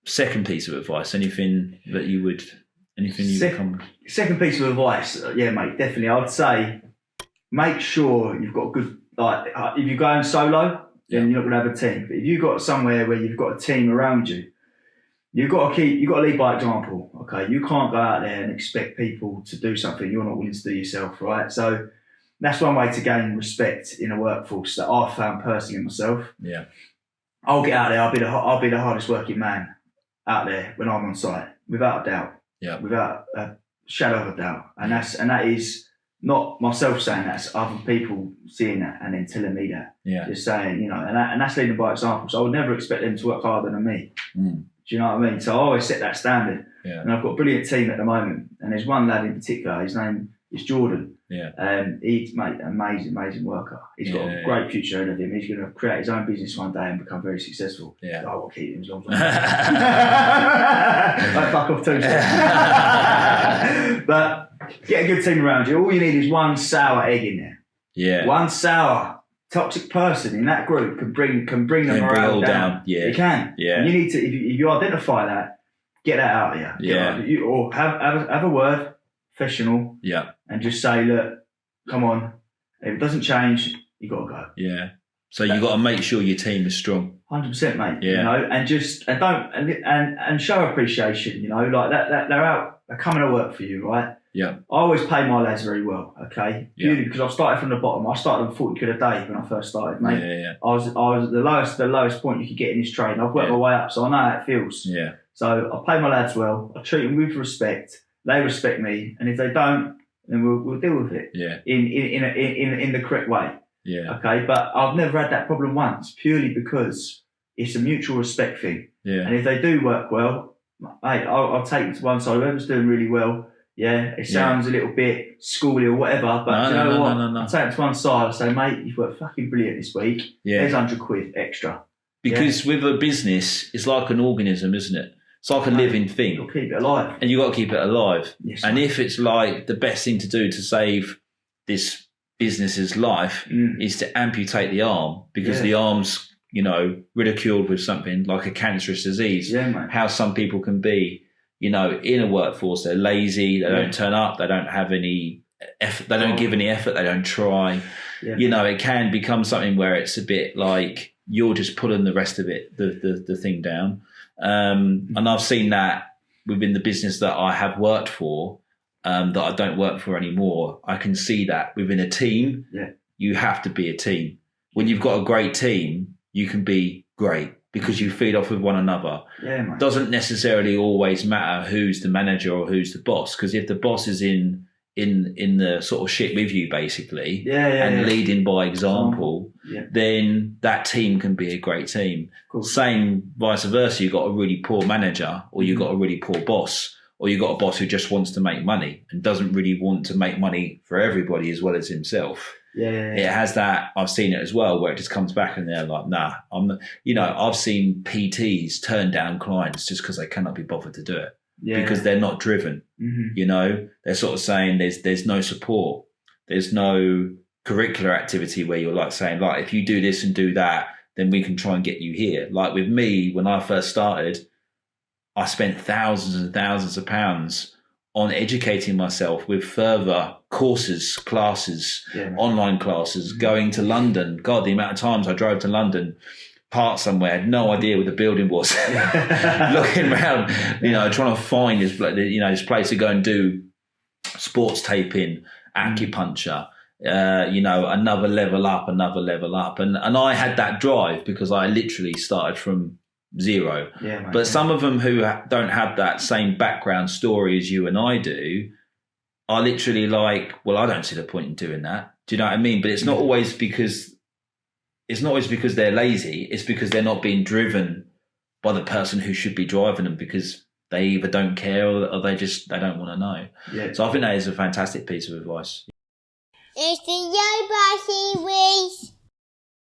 Second piece of advice, anything you would come with? Second piece of advice, yeah, mate, definitely. I'd say make sure you've got a good, like, if you're going solo, then you're not going to have a team. But if you've got somewhere where you've got a team around you, you've got to lead by example. Okay, you can't go out there and expect people to do something you're not willing to do yourself, right? So that's one way to gain respect in a workforce that I've found personally myself. Yeah, I'll get out there. I'll be the hardest working man out there when I'm on site, without a doubt. Yeah, without a shadow of a doubt. And that is not myself saying that, it's other people seeing that and then telling me that. Yeah. Just saying, and that's leading by example. So I would never expect them to work harder than me. Do you know what I mean? So I always set that standard. Yeah. And I've got a brilliant team at the moment. And there's one lad in particular, his name is Jordan. Yeah. He's, mate, amazing worker. He's got a great future ahead of him. He's going to create his own business one day and become very successful. Yeah. So I will keep him as long as I fuck off too. But get a good team around you. All you need is one sour egg in there. Yeah. One sour toxic person in that group can bring the morale down. Yeah. It can. Yeah. And you need to, if you identify that, get that out of you. Yeah. Or have a word, professional. Yeah. And just say, look, come on. If it doesn't change, you got to go. Yeah. So you got to make sure your team is strong. 100%, mate. Yeah. And show appreciation. Like that they're coming to work for you, right? Yeah. I always pay my lads very well. Okay. Yeah. Purely because I started from the bottom. I started on 40 quid a day when I first started, mate. Yeah. I was the lowest point you could get in this trade. I've worked my way up, so I know how it feels. Yeah. So I pay my lads well. I treat them with respect. They respect me, and if they don't, then we'll deal with it. Yeah. In the correct way. Yeah. Okay. But I've never had that problem once, purely because it's a mutual respect thing. Yeah. And if they do work well, mate, I'll take them to one side. Whoever's doing really well, it sounds a little bit schooly or whatever, but you know what? I'll take them to one side and say, mate, you've worked fucking brilliant this week. Yeah. There's 100 quid extra. Because with a business, it's like an organism, isn't it? It's like a living thing. You've got to keep it alive. And you've got to keep it alive. Yes, and if it's like the best thing to do to save this business's life is to amputate the arm, because the arm's, ridiculed with something like a cancerous disease. Yeah, mate. How some people can be, in a workforce, they're lazy, they don't turn up, they don't have any effort, they don't give any effort, they don't try. Yeah. It can become something where it's a bit like you're just pulling the rest of it, the thing down. And I've seen that within the business that I have worked for, that I don't work for anymore. I can see that within a team, you have to be a team. When you've got a great team, you can be great because you feed off with one another. Yeah, mate. Doesn't necessarily always matter who's the manager or who's the boss, because if the boss is in the sort of shit with you, basically, leading by example, then that team can be a great team. Cool. Same vice versa, you've got a really poor manager, or you've got a really poor boss, or you've got a boss who just wants to make money and doesn't really want to make money for everybody as well as himself. It has that. I've seen it as well, where it just comes back and they're like, nah, I'm not, I've seen PTs turn down clients just because they cannot be bothered to do it. Because they're not driven. They're sort of saying there's no support, there's no curricular activity where you're like saying, like, if you do this and do that, then we can try and get you here. Like with me, when I first started, I spent thousands and thousands of pounds on educating myself with further courses, classes, online classes, going to London. God, the amount of times I drove to London, parked somewhere, had no idea where the building was, looking around, trying to find this place to go and do sports taping, acupuncture, another level up. And I had that drive because I literally started from zero. But some of them who don't have that same background story as you and I do are literally like, well, I don't see the point in doing that. Do you know what I mean? But it's not always because they're lazy. It's because they're not being driven by the person who should be driving them, because they either don't care or they don't want to know. So I think that is a fantastic piece of advice. It's the Yo Bossy Wish.